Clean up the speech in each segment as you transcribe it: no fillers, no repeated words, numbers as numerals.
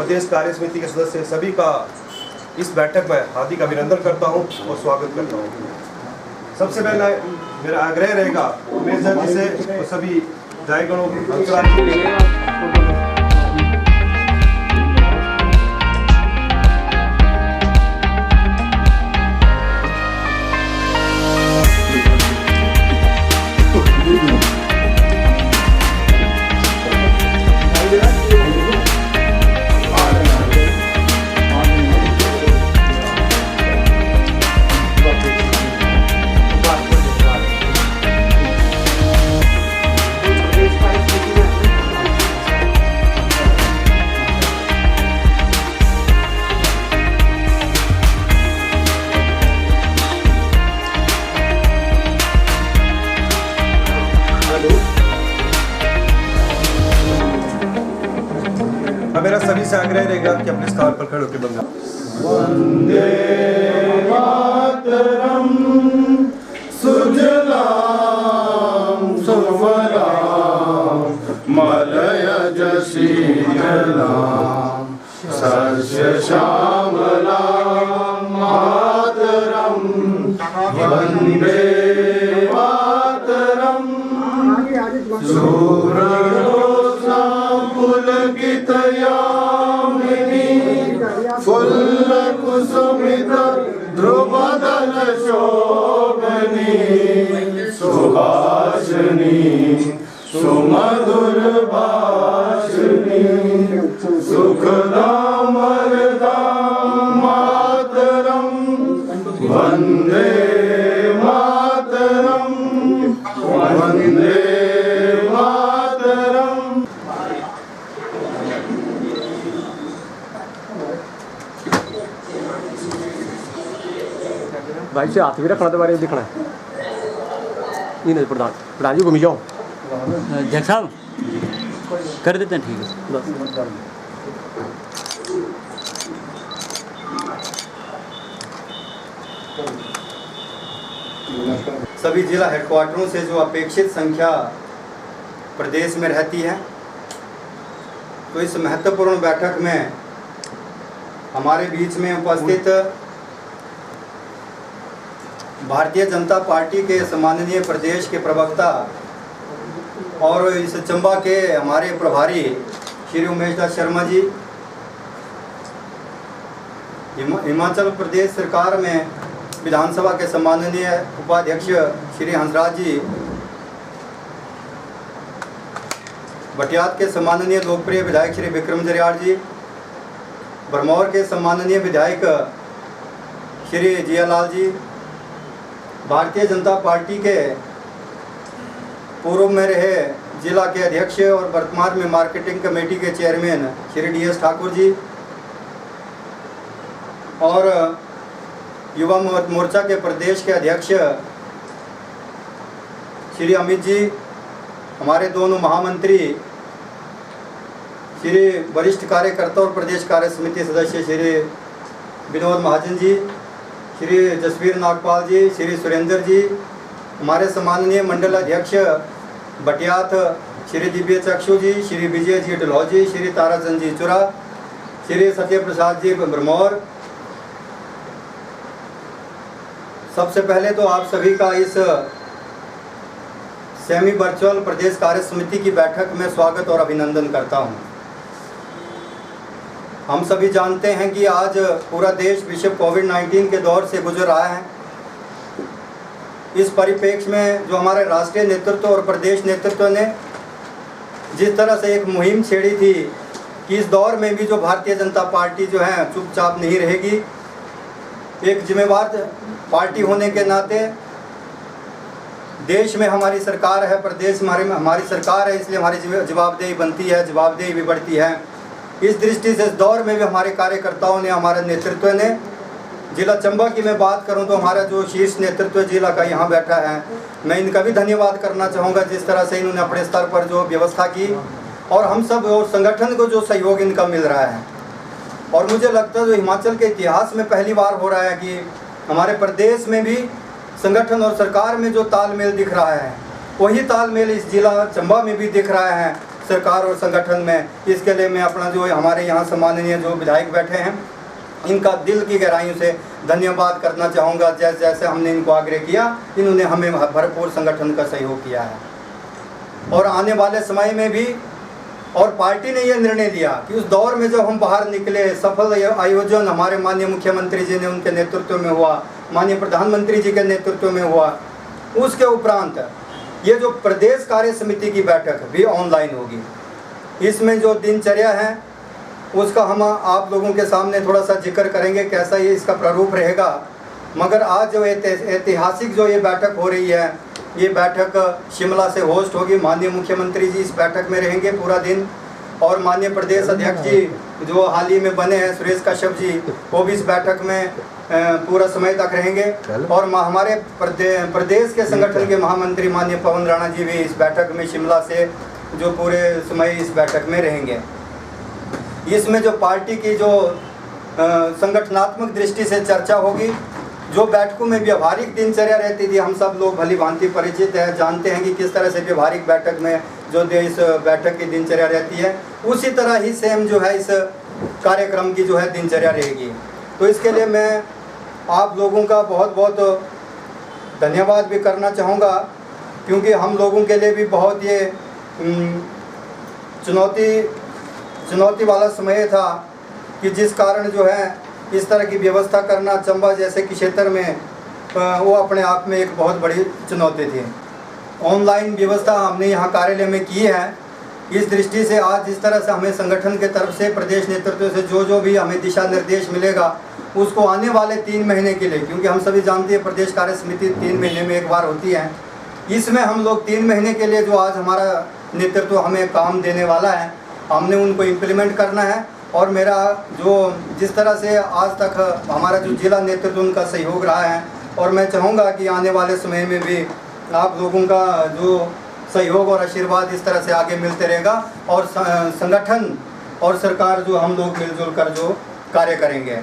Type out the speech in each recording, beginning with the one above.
प्रदेश कार्य समिति के सदस्य सभी का इस बैठक में हार्दिक अभिनंदन करता हूं और स्वागत करता हूं। सबसे पहले मेरा आग्रह रहेगा मेजर जी से तो सभी विधायकगणों मेरा सभी से आग्रह रहेगा कि अपने स्थान पर खड़े होकर बंगा वंदे मातरम सुजलाम सुफलाम मलयज शीतलाम सस्य श्यामलाम मातरम वंदे मातरम फुल्ल कुसुमित ध्रुवदल शोभनी सुहासिनी सुमधुर भाषिणी सुखदाम वरदाम मातरम वंदे मातरम वंदे भाई से हाथ भी रखना तो बारे दिखना है ये नहीं प्रधान जी घूमी जाओ जग साहब कर देते हैं, ठीक है। सभी जिला हेडक्वार्टरों से जो अपेक्षित संख्या प्रदेश में रहती है, तो इस महत्वपूर्ण बैठक में हमारे बीच में उपस्थित भारतीय जनता पार्टी के सम्माननीय प्रदेश के प्रवक्ता और इस चंबा के हमारे प्रभारी श्री उमेश दास शर्मा जी, हिमाचल प्रदेश सरकार में विधानसभा के सम्माननीय उपाध्यक्ष श्री हंसराज जी, बटियात के सम्माननीय लोकप्रिय विधायक श्री विक्रम जरियाड़ जी, भरमौर के सम्माननीय विधायक श्री जियालाल जी, भारतीय जनता पार्टी के पूर्व में रहे जिला के अध्यक्ष और वर्तमान में मार्केटिंग कमेटी के चेयरमैन श्री DS ठाकुर जी, और युवा मोर्चा के प्रदेश के अध्यक्ष श्री अमित जी, हमारे दोनों महामंत्री श्री वरिष्ठ कार्यकर्ता और प्रदेश कार्य समिति सदस्य श्री विनोद महाजन जी, श्री जसवीर नागपाल जी, श्री सुरेंद्र जी, हमारे सम्माननीय मंडल अध्यक्ष बटियात श्री दिव्य चक्षु जी, श्री विजय जी डलहौजी, श्री ताराचंद जी चुरा, श्री सत्य प्रसाद जी भरमौर। सबसे पहले तो आप सभी का इस सेमी वर्चुअल प्रदेश कार्य समिति की बैठक में स्वागत और अभिनंदन करता हूं। हम सभी जानते हैं कि आज पूरा देश विश्व कोविड-19 के दौर से गुजर रहा है। इस परिप्रेक्ष्य में जो हमारे राष्ट्रीय नेतृत्व और प्रदेश नेतृत्व ने जिस तरह से एक मुहिम छेड़ी थी कि इस दौर में भी जो भारतीय जनता पार्टी जो है चुपचाप नहीं रहेगी, एक जिम्मेवार पार्टी होने के नाते देश में हमारी सरकार है, प्रदेश में हमारी सरकार है, इसलिए हमारी जवाबदेही बनती है, जवाबदेही भी बढ़ती है। इस दृष्टि से इस दौर में भी हमारे कार्यकर्ताओं ने, हमारे नेतृत्व ने, जिला चंबा की मैं बात करूं तो हमारा जो शीर्ष नेतृत्व जिला का यहाँ बैठा है, मैं इनका भी धन्यवाद करना चाहूँगा जिस तरह से इन्होंने अपने स्तर पर जो व्यवस्था की और हम सब और संगठन को जो सहयोग इनका मिल रहा है। और मुझे लगता है जो हिमाचल के इतिहास में पहली बार हो रहा है कि हमारे प्रदेश में भी संगठन और सरकार में जो तालमेल दिख रहा है, वही तालमेल इस जिला चंबा में भी दिख रहा है। सरकार और संगठन में। इसके लिए मैं अपना जो हमारे यहाँ सम्माननीय जो विधायक बैठे हैं इनका दिल की गहराइयों से धन्यवाद करना चाहूँगा। जैसे जैसे हमने इनको आग्रह किया, इन्होंने हमें भरपूर संगठन का सहयोग किया है। और आने वाले समय में भी, और पार्टी ने यह निर्णय लिया कि उस दौर में जब हम बाहर निकले, सफल आयोजन हमारे माननीय मुख्यमंत्री जी ने उनके नेतृत्व में हुआ, माननीय प्रधानमंत्री जी के नेतृत्व में हुआ। उसके उपरांत ये जो प्रदेश कार्य समिति की बैठक भी ऑनलाइन होगी। इसमें जो दिनचर्या है उसका हम आप लोगों के सामने थोड़ा सा जिक्र करेंगे, कैसा ये इसका प्रारूप रहेगा। मगर आज जो ऐतिहासिक जो ये बैठक हो रही है, ये बैठक शिमला से होस्ट होगी। माननीय मुख्यमंत्री जी इस बैठक में रहेंगे पूरा दिन, और माननीय प्रदेश अध्यक्ष जी जो हाल ही में बने हैं सुरेश कश्यप जी, वो भी इस बैठक में पूरा समय तक रहेंगे। और हमारे प्रदेश के संगठन के महामंत्री माननीय पवन राणा जी भी इस बैठक में शिमला से जो पूरे समय इस बैठक में रहेंगे। इसमें जो पार्टी की जो संगठनात्मक दृष्टि से चर्चा होगी, जो बैठकों में व्यवहारिक दिनचर्या रहती थी, हम सब लोग भली भांति परिचित हैं, जानते हैं कि किस तरह से व्यवहारिक बैठक में जो इस बैठक की दिनचर्या रहती है, उसी तरह ही सेम जो है इस कार्यक्रम की जो है दिनचर्या रहेगी। तो इसके लिए मैं आप लोगों का बहुत बहुत धन्यवाद भी करना चाहूँगा, क्योंकि हम लोगों के लिए भी बहुत ये चुनौती वाला समय था कि जिस कारण जो है इस तरह की व्यवस्था करना चंबा जैसे कि क्षेत्र में वो अपने आप में एक बहुत बड़ी चुनौती थी। ऑनलाइन व्यवस्था हमने यहाँ कार्यालय में की है। इस दृष्टि से आज जिस तरह से हमें संगठन के तरफ से प्रदेश नेतृत्व से जो भी हमें दिशा निर्देश मिलेगा, उसको आने वाले 3 महीने के लिए, क्योंकि हम सभी जानते हैं प्रदेश कार्य समिति 3 महीने में एक बार होती है, इसमें हम लोग 3 महीने के लिए जो आज हमारा नेतृत्व हमें काम देने वाला है, हमने उनको इम्प्लीमेंट करना है। और मेरा जो जिस तरह से आज तक हमारा जो जिला नेतृत्व उनका सहयोग रहा है, और मैं चाहूँगा कि आने वाले समय में भी आप लोगों का जो सहयोग और आशीर्वाद इस तरह से आगे मिलते रहेगा, और संगठन और सरकार जो हम लोग मिलजुल कर जो कार्य करेंगे।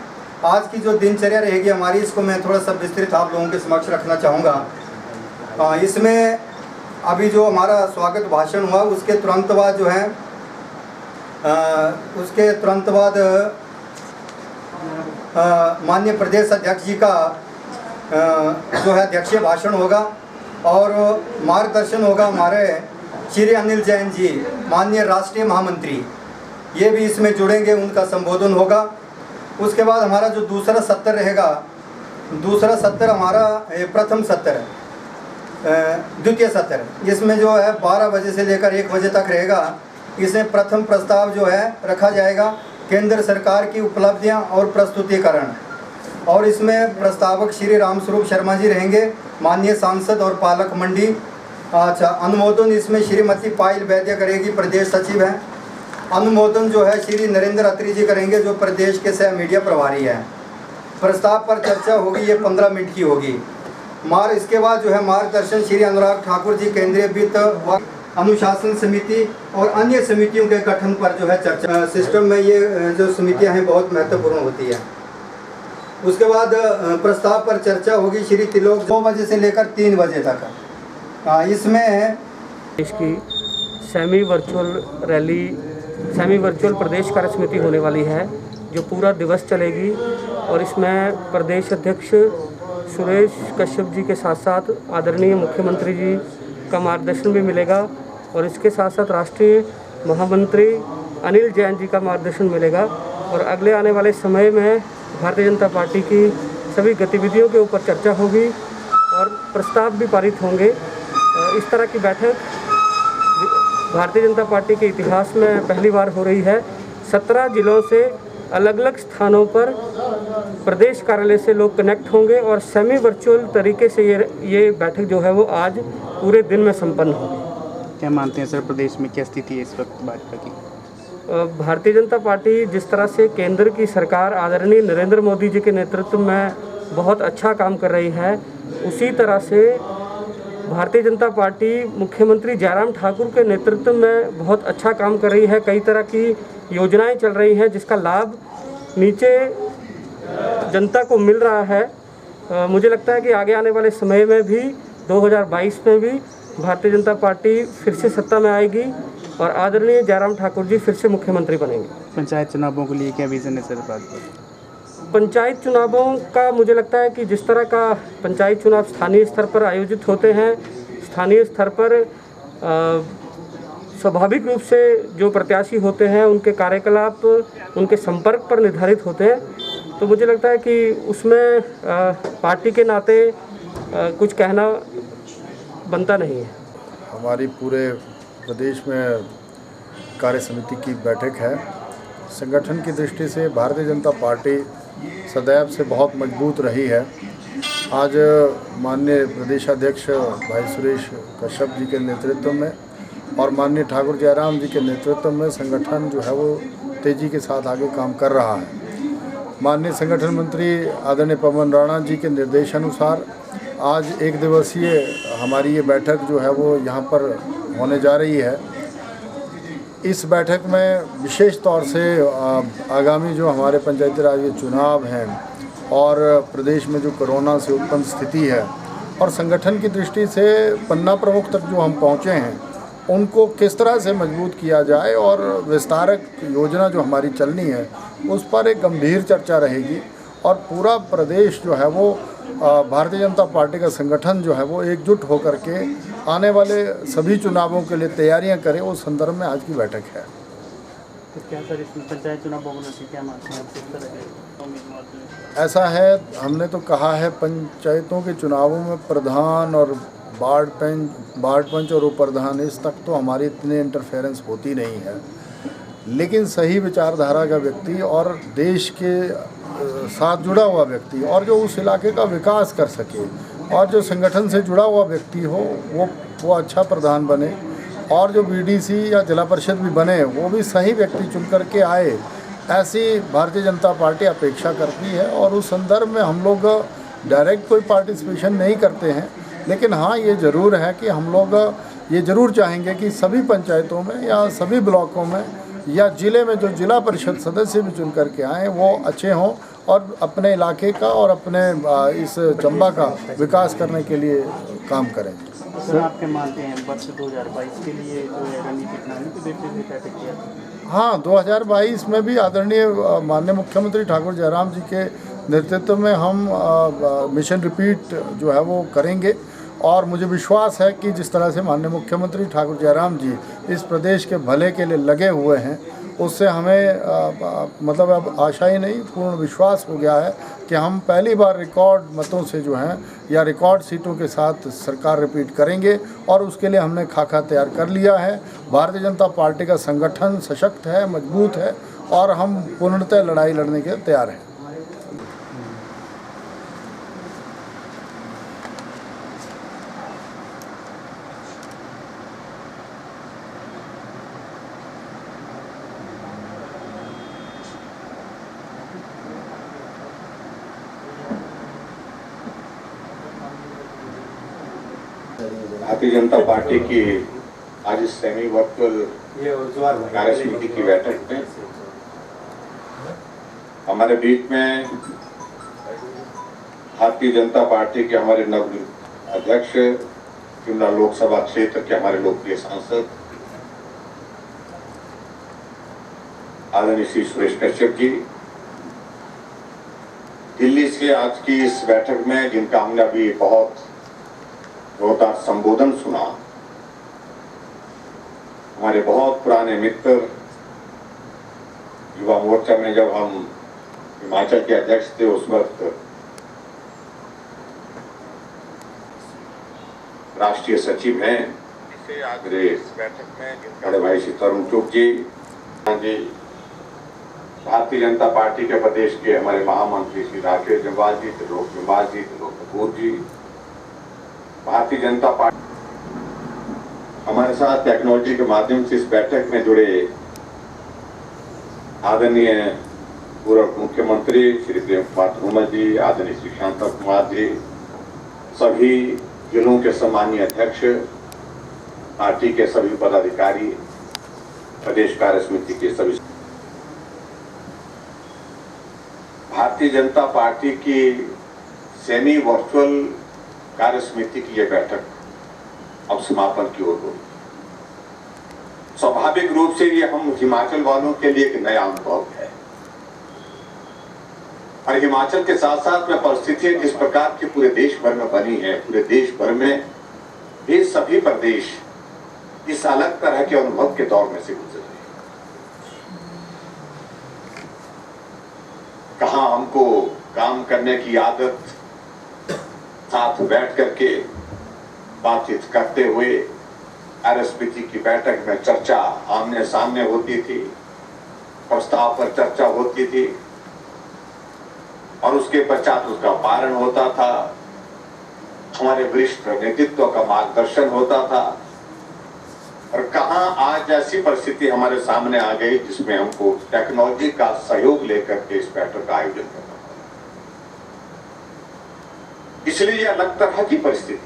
आज की जो दिनचर्या रहेगी हमारी, इसको मैं थोड़ा सा विस्तृत आप लोगों के समक्ष रखना चाहूँगा। इसमें अभी जो हमारा स्वागत भाषण हुआ, उसके तुरंत बाद जो है माननीय प्रदेश अध्यक्ष जी का जो है अध्यक्षीय भाषण होगा, और मार्गदर्शन होगा हमारे श्री अनिल जैन जी, माननीय राष्ट्रीय महामंत्री, ये भी इसमें जुड़ेंगे, उनका संबोधन होगा। उसके बाद हमारा जो दूसरा सत्र रहेगा, दूसरा सत्र हमारा प्रथम सत्र, द्वितीय सत्र, इसमें जो है 12 बजे से लेकर 1 बजे तक रहेगा। इसमें प्रथम प्रस्ताव जो है रखा जाएगा केंद्र सरकार की उपलब्धियां और प्रस्तुतिकरण, और इसमें प्रस्तावक श्री रामस्वरूप शर्मा जी रहेंगे, माननीय सांसद और पालक मंडी। अच्छा, अनुमोदन इसमें श्रीमती पायल वैद्य करेगी, प्रदेश सचिव हैं। अनुमोदन जो है श्री नरेंद्र अत्री जी करेंगे, जो प्रदेश के सह मीडिया प्रभारी हैं। प्रस्ताव पर चर्चा होगी, ये 15 मिनट की होगी। इसके बाद जो है मार्गदर्शन श्री अनुराग ठाकुर जी, केंद्रीय वित्त व अनुशासन समिति और अन्य समितियों के गठन पर जो है चर्चा। सिस्टम में ये जो समितियां हैं बहुत महत्वपूर्ण होती है। उसके बाद प्रस्ताव पर चर्चा होगी श्री तिलोक 2 बजे से लेकर 3 बजे तक। इसमें इसकी सेमी वर्चुअल प्रदेश कार्य समिति होने वाली है, जो पूरा दिवस चलेगी, और इसमें प्रदेश अध्यक्ष सुरेश कश्यप जी के साथ साथ आदरणीय मुख्यमंत्री जी का मार्गदर्शन भी मिलेगा, और इसके साथ साथ राष्ट्रीय महामंत्री अनिल जैन जी का मार्गदर्शन मिलेगा। और अगले आने वाले समय में भारतीय जनता पार्टी की सभी गतिविधियों के ऊपर चर्चा होगी और प्रस्ताव भी पारित होंगे। इस तरह की बैठक भारतीय जनता पार्टी के इतिहास में पहली बार हो रही है। 17 जिलों से अलग अलग स्थानों पर प्रदेश कार्यालय से लोग कनेक्ट होंगे, और सेमी वर्चुअल तरीके से ये बैठक जो है वो आज पूरे दिन में संपन्न होगी। क्या मानते हैं सर, प्रदेश में क्या स्थिति है इस वक्त भाजपा की? भारतीय जनता पार्टी जिस तरह से केंद्र की सरकार आदरणीय नरेंद्र मोदी जी के नेतृत्व में बहुत अच्छा काम कर रही है, उसी तरह से भारतीय जनता पार्टी मुख्यमंत्री जयराम ठाकुर के नेतृत्व में बहुत अच्छा काम कर रही है। कई तरह की योजनाएं चल रही हैं जिसका लाभ नीचे जनता को मिल रहा है। मुझे लगता है कि आगे आने वाले समय में भी 2022 में भी भारतीय जनता पार्टी फिर से सत्ता में आएगी, और आदरणीय जयराम ठाकुर जी फिर से मुख्यमंत्री बनेंगे। पंचायत चुनावों के लिए क्या विजन है सर बात पर? पंचायत चुनावों का मुझे लगता है कि जिस तरह का पंचायत चुनाव स्थानीय स्तर पर आयोजित होते हैं, स्थानीय स्तर पर स्वाभाविक रूप से जो प्रत्याशी होते हैं उनके कार्यकलाप उनके संपर्क पर निर्धारित होते हैं। तो मुझे लगता है कि उसमें पार्टी के नाते कुछ कहना बनता नहीं है। हमारी पूरे प्रदेश में कार्य समिति की बैठक है। संगठन की दृष्टि से भारतीय जनता पार्टी सदैव से बहुत मजबूत रही है। आज माननीय प्रदेशाध्यक्ष भाई सुरेश कश्यप जी के नेतृत्व में और माननीय ठाकुर जयराम जी के नेतृत्व में संगठन जो है वो तेज़ी के साथ आगे काम कर रहा है। माननीय संगठन मंत्री आदरणीय पवन राणा जी के निर्देशानुसार आज एक दिवसीय हमारी ये बैठक जो है वो यहाँ पर होने जा रही है। इस बैठक में विशेष तौर से आगामी जो हमारे पंचायती राज के चुनाव हैं और प्रदेश में जो कोरोना से उत्पन्न स्थिति है और संगठन की दृष्टि से पन्ना प्रमुख तक जो हम पहुँचे हैं उनको किस तरह से मजबूत किया जाए और विस्तारक योजना जो हमारी चलनी है उस पर एक गंभीर चर्चा रहेगी। और पूरा प्रदेश जो है वो भारतीय जनता पार्टी का संगठन जो है वो एकजुट होकर के आने वाले सभी चुनावों के लिए तैयारियां करे, उस संदर्भ में आज की बैठक है। तो क्या सर इसमें पंचायत चुनाव होने से क्या मानते ऐसा है, हमने तो कहा है पंचायतों के चुनावों में प्रधान और वार्ड पंच और उप प्रधान इस तक तो हमारी इतनी इंटरफेरेंस होती नहीं है, लेकिन सही विचारधारा का व्यक्ति और देश के साथ जुड़ा हुआ व्यक्ति और जो उस इलाके का विकास कर सके और जो संगठन से जुड़ा हुआ व्यक्ति हो वो अच्छा प्रधान बने और जो बीडीसी या जिला परिषद भी बने वो भी सही व्यक्ति चुन करके आए, ऐसी भारतीय जनता पार्टी अपेक्षा करती है। और उस संदर्भ में हम लोग डायरेक्ट कोई पार्टिसिपेशन नहीं करते हैं, लेकिन हाँ ये ज़रूर है कि हम लोग ये ज़रूर चाहेंगे कि सभी पंचायतों में या सभी ब्लॉकों में या ज़िले में जो जिला परिषद सदस्य भी चुन करके आएँ वो अच्छे हों और अपने इलाके का और अपने इस चंबा का विकास करने के लिए काम करें। सर आपके मानते हैं वर्ष 2022 के लिए जो है रणनीति बनाने की दृष्टि से क्या किया? हाँ, 2022 में भी आदरणीय माननीय मुख्यमंत्री ठाकुर जयराम जी के नेतृत्व में हम मिशन रिपीट जो है वो करेंगे और मुझे विश्वास है कि जिस तरह से माननीय मुख्यमंत्री ठाकुर जयराम जी इस प्रदेश के भले के लिए लगे हुए हैं उससे हमें मतलब अब आशा ही नहीं पूर्ण विश्वास हो गया है कि हम पहली बार रिकॉर्ड मतों से जो हैं या रिकॉर्ड सीटों के साथ सरकार रिपीट करेंगे और उसके लिए हमने खाका तैयार कर लिया है। भारतीय जनता पार्टी का संगठन सशक्त है, मजबूत है और हम पूर्णतः लड़ाई लड़ने के तैयार हैं। भारतीय जनता पार्टी की आज इस सेमी वर्चुअल कार्य समिति की बैठक में हमारे बीच में भारतीय जनता पार्टी के हमारे नव अध्यक्ष शिमला लोकसभा क्षेत्र के हमारे लोकप्रिय सांसद आदरणीय श्री सुरेश कश्यप जी, दिल्ली से आज की इस बैठक में जिनका हमने अभी बहुत जोरदार संबोधन सुना, हमारे बहुत पुराने मित्र युवा मोर्चा में जब हम हिमाचल के अध्यक्ष थे उस वक्त राष्ट्रीय सचिव हैं इस बैठक में बड़े भाई श्री तरुण चुग जी, भारतीय जनता पार्टी के प्रदेश के हमारे महामंत्री श्री राकेश जम्वाल जी, त्रिलोक जम्वाल जी, त्रिलोक कपूर जी, भारतीय जनता पार्टी हमारे साथ टेक्नोलॉजी के माध्यम से इस बैठक में जुड़े आदरणीय पूर्व मुख्यमंत्री श्री प्रेम कुमार धूमल जी, आदरणीय श्री शांता कुमार जी, सभी जिलों के सम्मानीय अध्यक्ष, पार्टी के सभी पदाधिकारी, प्रदेश कार्य समिति के सभी, भारतीय जनता पार्टी की सेमी वर्चुअल कार्य समिति की यह बैठक अब समापन की ओर होगी। स्वाभाविक रूप से ये हम हिमाचल वालों के लिए एक नया अनुभव है। और हिमाचल के साथ साथ में परिस्थितियां जिस प्रकार की पूरे देश भर में बनी है, पूरे देश भर में ये सभी प्रदेश इस अलग तरह के अनुभव के दौर में से गुजर रहे हैं। कहां हमको काम करने की आदत, साथ बैठ करके बातचीत करते हुए आरएसपीटी की बैठक में चर्चा आमने सामने होती थी, प्रस्ताव पर चर्चा होती थी और उसके पश्चात उसका पालन होता था, हमारे वरिष्ठ नेतृत्व का मार्गदर्शन होता था। और कहां आज ऐसी परिस्थिति हमारे सामने आ गई जिसमें हमको टेक्नोलॉजी का सहयोग लेकर के इस बैठक का आयोजन करना पड़ा। इसलिए यह अलग तरह की परिस्थिति है,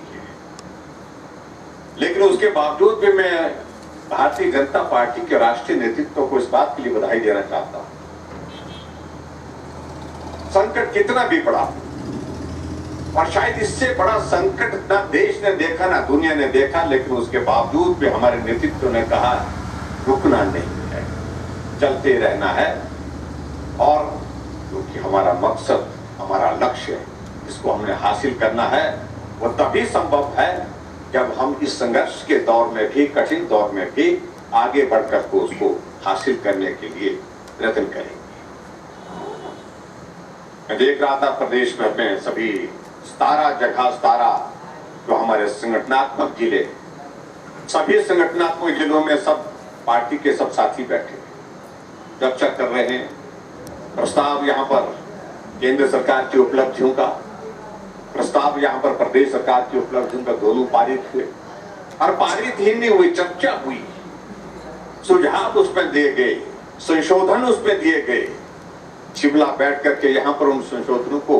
लेकिन उसके बावजूद भी मैं भारतीय जनता पार्टी के राष्ट्रीय नेतृत्व को इस बात के लिए बधाई देना चाहता हूं। संकट कितना भी बड़ा और शायद इससे बड़ा संकट ना देश ने देखा ना दुनिया ने देखा, लेकिन उसके बावजूद भी हमारे नेतृत्व ने कहा रुकना नहीं है, चलते रहना है। और क्योंकि हमारा मकसद, हमारा लक्ष्य जिसको हमने हासिल करना है वो तभी संभव है जब हम इस संघर्ष के दौर में भी, कठिन दौर में भी आगे बढ़कर को उसको हासिल करने के लिए प्रयत्न करेंगे। मैं देख रहा था प्रदेश में अपने सभी 17 जो हमारे संगठनात्मक जिले, सभी संगठनात्मक जिलों में सब पार्टी के सब साथी बैठे चर्चा कर रहे हैं। प्रस्ताव यहाँ पर केंद्र सरकार की उपलब्धियों का, प्रस्ताव यहाँ पर प्रदेश सरकार की उपलब्धियों का दोनों पारित हुए। और पारित ही नहीं हुई, चर्चा हुई, सुझाव उसमें दिए गए, संशोधन उसमें दिए गए। शिमला बैठ करके यहाँ पर उन संशोधनों को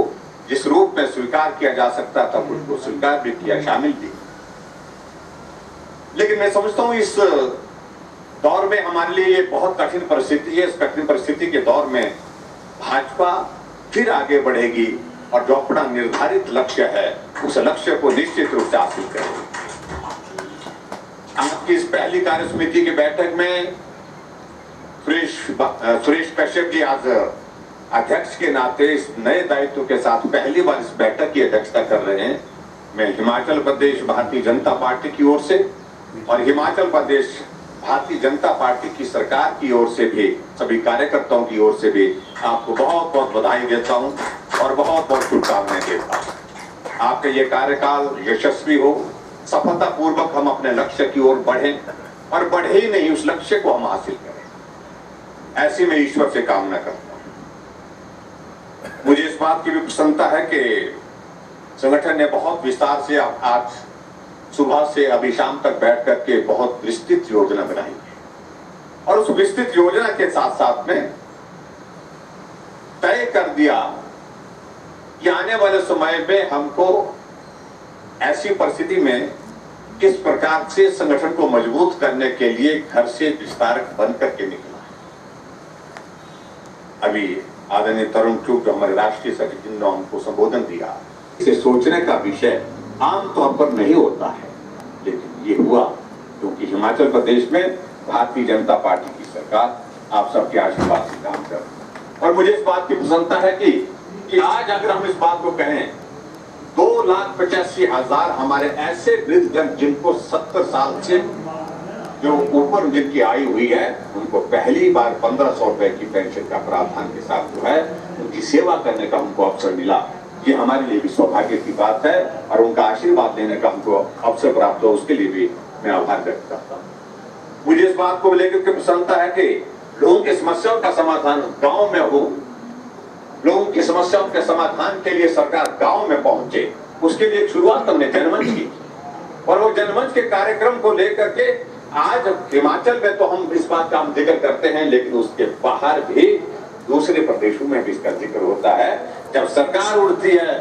जिस रूप में स्वीकार किया जा सकता था उसको स्वीकार भी किया, शामिल भी। लेकिन मैं समझता हूं इस दौर में हमारे लिए ये बहुत कठिन परिस्थिति है। इस कठिन परिस्थिति के दौर में भाजपा फिर आगे बढ़ेगी और जो अपना निर्धारित लक्ष्य है उस लक्ष्य को निश्चित रूप से हासिल करेगी। आपकी इस पहली कार्यसमिति की बैठक में सुरेश कश्यप जी आज अध्यक्ष के नाते इस नए दायित्व के साथ पहली बार इस बैठक की अध्यक्षता कर रहे हैं। मैं हिमाचल प्रदेश भारतीय जनता पार्टी की ओर से और हिमाचल प्रदेश भारतीय जनता पार्टी की सरकार की ओर से भी, सभी कार्यकर्ताओं की ओर से भी आपको बहुत बहुत बधाई देता हूं और बहुत बहुत शुभकामनाएं देता हूं। आपका ये कार्यकाल यशस्वी हो, सफलतापूर्वक हम अपने लक्ष्य की ओर बढ़ें और बढ़े ही नहीं, उस लक्ष्य को हम हासिल करें, ऐसी मैं ईश्वर से कामना करता हूं। मुझे इस बात की भी प्रसन्नता है कि संगठन ने बहुत विस्तार से आज सुबह से अभी शाम तक बैठ करके बहुत विस्तृत योजना बनाई है और उस विस्तृत योजना के साथ साथ में तय कर दिया कि आने वाले समय में हमको ऐसी परिस्थिति में किस प्रकार से संगठन को मजबूत करने के लिए घर से विस्तारक बन करके निकला है। अभी आदरणीय तरुण चुग जो हमारे राष्ट्रीय सचिव ने हमको संबोधन दिया, इसे सोचने का विषय आमतौर पर नहीं होता है, लेकिन ये हुआ क्योंकि हिमाचल प्रदेश में भारतीय जनता पार्टी की सरकार आप सबके आशीर्वाद से काम कर रही है। और मुझे इस बात की प्रसन्नता है कि आज अगर हम इस बात को कहें 2,85,000 हमारे ऐसे वृद्धजन जिनको 70 साल से जो ऊपर जिनकी आयु हुई है उनको पहली बार 1,500 रुपए की पेंशन का प्रावधान के साथ जो है उनकी सेवा करने का हमको अवसर मिला। ये हमारे लिए भी सौभाग्य की बात है और उनका आशीर्वाद लेने का हमको अवसर प्राप्त हो, उसके लिए भी मैं आभार व्यक्त करता हूँ। मुझे इस बात को लेकर के प्रसन्नता है कि लोगों की समस्याओं का समाधान गांव में हो, लोगों की समस्याओं के समाधान के लिए सरकार गांव में पहुंचे, उसके लिए एक शुरुआत हमने जनमंच की और वो जनमंच के कार्यक्रम को लेकर के आज हिमाचल में तो हम इस बात का हम जिक्र करते हैं, लेकिन उसके बाहर भी दूसरे प्रदेशों में भी इसका जिक्र होता है। जब सरकार उड़ती है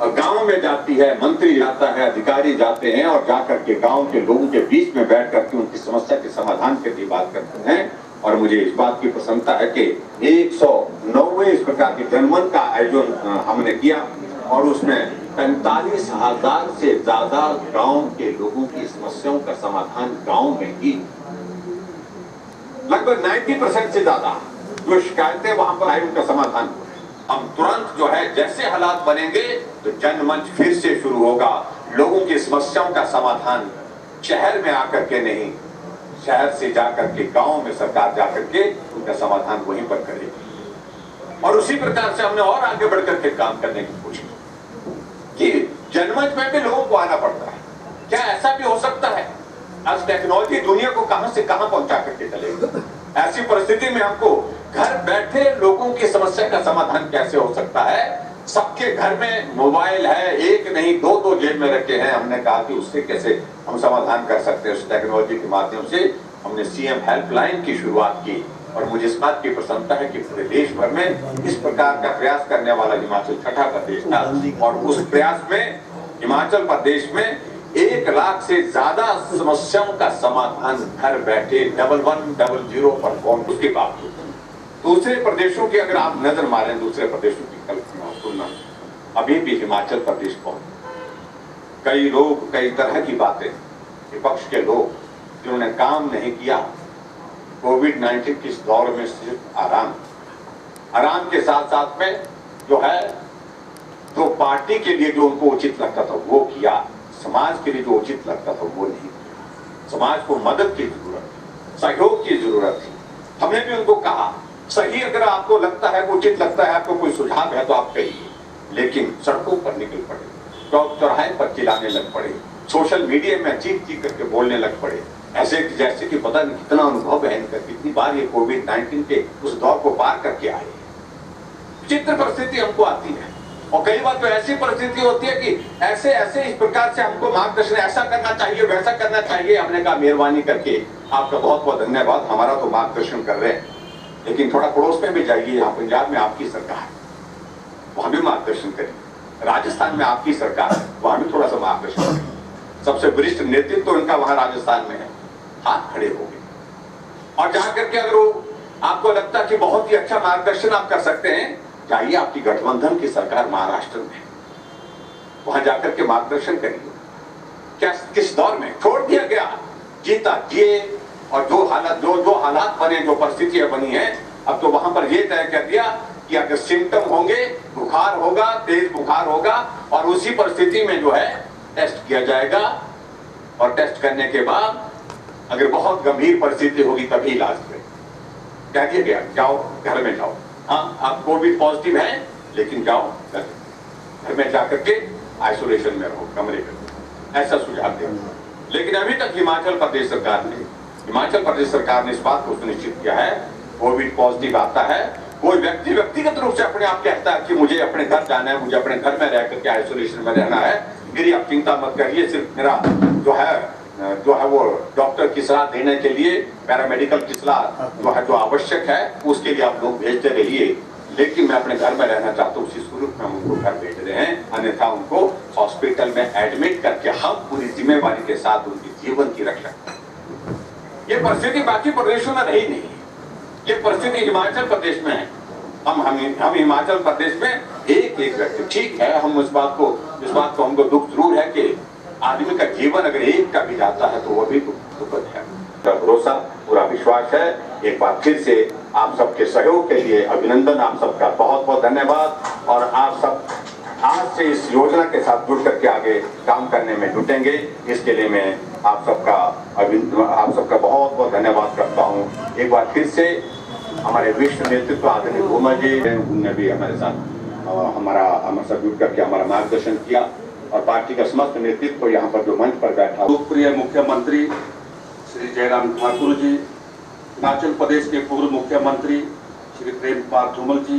और गांव में जाती है, मंत्री जाता है, अधिकारी जाते हैं और जाकर के गांव के लोगों के बीच में बैठ करके उनकी समस्या के समाधान के लिए बात करते हैं। और मुझे इस बात की प्रसन्नता है कि 109वें इस प्रकार के जनमंच का आयोजन हमने किया और उसमें 45,000 से ज्यादा गांव के लोगों की समस्याओं का समाधान गांव में ही लगभग 90% से ज्यादा जो शिकायतें वहां पर आई उनका समाधान हुआ है। हम तुरंत जो है जैसे हालात बनेंगे तो जनमंच फिर से शुरू होगा। लोगों की समस्याओं का समाधान शहर में आकर के नहीं, शहर से जाकर के गांव में सरकार जाकर के उनका समाधान वहीं पर करेगी। और उसी प्रकार से हमने और आगे बढ़कर के काम करने की कोशिश कि जनमंच में भी लोगों को आना पड़ता है। क्या ऐसा भी हो सकता है? आज टेक्नोलॉजी दुनिया को कहां से कहां पहुंचा करके चलेगी। ऐसी परिस्थिति में हमको घर बैठे लोगों की समस्या का समाधान कैसे हो सकता है? सबके घर में मोबाइल है, एक नहीं दो जेब में रखे हैं। हमने कहा कि उससे कैसे हम समाधान कर सकते हैं। उस टेक्नोलॉजी के माध्यम से हमने सीएम हेल्पलाइन की शुरुआत की और मुझे इस बात की प्रसन्नता है कि पूरे देश भर में इस प्रकार का प्रयास करने वाला हिमाचल छठा प्रदेश था। और उस प्रयास में हिमाचल प्रदेश में 1 लाख से ज्यादा समस्याओं का समाधान घर बैठे 1100 पर फोन। उसके बावजूद दूसरे प्रदेशों की अगर आप नजर मारें, दूसरे प्रदेशों की तुलना अभी भी हिमाचल प्रदेश को कई लोग कई तरह की बातें, विपक्ष के लोग जिन्होंने काम नहीं किया। कोविड-19 के इस दौर में सिर्फ आराम के साथ साथ में जो है तो पार्टी के लिए जो उनको उचित लगता था वो किया, समाज के लिए जो उचित लगता था वो नहीं किया। समाज को मदद की जरूरत थी, सहयोग की जरूरत थी। हमने भी उनको कहा सही, अगर आपको लगता है उचित लगता है, आपको कोई सुझाव है तो आप कहिए। लेकिन सड़कों पर निकल पड़े, चौक चौराहे पर चिल्लाने लग पड़े, सोशल मीडिया में चीख करके बोलने लग पड़े, ऐसे जैसे कि पता नहीं कितना अनुभव है इनका, कितनी बार ये कोविड-19 के उस दौर को पार करके आए। विचित्र परिस्थिति हमको आती है और कई बार तो ऐसी परिस्थिति होती है कि ऐसे इस प्रकार से हमको मार्गदर्शन ऐसा करना चाहिए, वैसा करना चाहिए। हमने कहा मेहरबानी करके आपका बहुत बहुत धन्यवाद, हमारा तो मार्गदर्शन कर रहे हैं, लेकिन थोड़ा पड़ोस में भी जाइए। यहाँ पंजाब में आपकी सरकार है, वहां भी मार्गदर्शन करिए। राजस्थान में आपकी सरकार है, वहां भी थोड़ा सा मार्गदर्शन करिए। सबसे वरिष्ठ नेतृत्व तो उनका वहां राजस्थान में है, हाथ खड़े हो गए। और जाकर के अगर वो आपको लगता है कि बहुत ही अच्छा मार्गदर्शन आप कर सकते हैं, जाइए आपकी गठबंधन की सरकार महाराष्ट्र में, वहां जाकर के मार्गदर्शन करिए। क्या किस दौर में छोड़ दिया गया जीता जिए, और जो हालात बने, जो परिस्थितियां बनी है, अब तो वहां पर यह तय कर दिया कि अगर सिम्टम होंगे, बुखार होगा, तेज बुखार होगा, और उसी परिस्थिति में जो है टेस्ट किया जाएगा। और टेस्ट करने के बाद अगर बहुत गंभीर परिस्थिति होगी तभी इलाज करें। कह दिया गया जाओ घर में जाओ, हाँ आप कोविड पॉजिटिव हैं लेकिन जाओ घर में जाकर के आइसोलेशन में रहो, कमरे में, ऐसा सुझाव दिया। लेकिन अभी तक हिमाचल प्रदेश सरकार ने इस बात को सुनिश्चित किया है, कोविड पॉजिटिव आता है, कोई व्यक्ति व्यक्तिगत रूप से अपने आप कहता है कि मुझे अपने घर जाना है, मुझे अपने घर में रह करके आइसोलेशन में रहना है, मेरी आप चिंता मत करिए, सिर्फ मेरा जो है वो डॉक्टर की सलाह देने के लिए, पैरामेडिकल की सलाह जो आवश्यक है उसके लिए आप लोग भेजते रहिए, लेकिन मैं अपने घर में रहना चाहता हूँ। उसी स्वरूप में हम उनको घर भेज रहे हैं, अन्यथा उनको हॉस्पिटल में एडमिट करके हम पूरी जिम्मेवारी के साथ उनकी जीवन की रक्षा करें। ये परिस्थिति बाकी प्रदेशों में रही नहीं, ये परिस्थिति हिमाचल प्रदेश में है। हम हिमाचल प्रदेश में एक व्यक्ति, ठीक है, हम इस बात को हमको दुख जरूर है कि आदमी का जीवन अगर एक का भी जाता है तो वो भी दुखद है। भरोसा, पूरा विश्वास है। एक बार फिर से आप सबके सहयोग के लिए अभिनंदन, आप सबका बहुत बहुत धन्यवाद। और आप सब आज से इस योजना के साथ जुड़ करके आगे काम करने में जुटेंगे, इसके लिए मैं आप सबका बहुत बहुत धन्यवाद करता हूँ। एक बार फिर से हमारे विश्व नेतृत्व आदरणीय भूमा जी, उन्होंने भी हमारे साथ हमारे साथ जुड़ करके हमारा मार्गदर्शन किया, और पार्टी का समस्त नेतृत्व यहाँ पर जो मंच पर बैठा, लोकप्रिय मुख्यमंत्री श्री जयराम ठाकुर जी, हिमाचल प्रदेश के पूर्व मुख्यमंत्री श्री प्रेम कुमार धूमल जी,